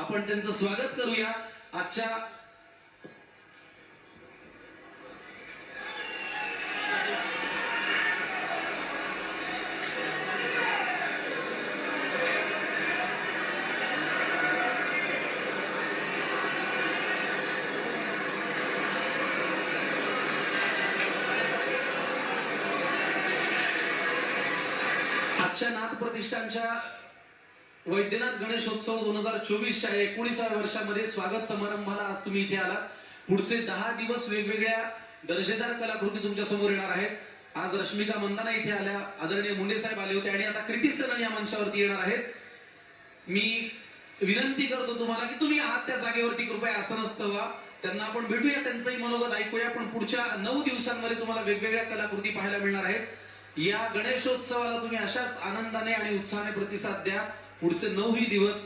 आपण त्यांचं स्वागत करूया आजच्या नाथ प्रतिष्ठानच्या वैद्यनाथ गणेशोत्सव 2024च्या 19व्या वर्षामध्ये स्वागत समारंभाला आज तुम्ही इथे आलात. पुढचे 10 दिवस वेगवेगळ्या दर्जेदार कलाकृती तुमच्या समोर येणार आहेत. आज रश्मिका मंदाना इथे आल्या, आदरणीय मुंडे साहेब आले होते आणि आता कृती सरण या मंचावरती येणार आहेत. मी विनंती करतो तुम्हाला की तुम्ही आहात त्या जागेवरती कृपया असं नसतं व्हा. त्यांना आपण भेटूया, त्यांचंही मनोगत ऐकूया. पण पुढच्या 9 दिवसांमध्ये तुम्हाला वेगवेगळ्या कलाकृती पाहायला मिळणार आहेत. या गणेशोत्सवाला तुम्ही अशाच आनंदाने आणि उत्साहाने प्रतिसाद द्या. पुढचे 9 दिवस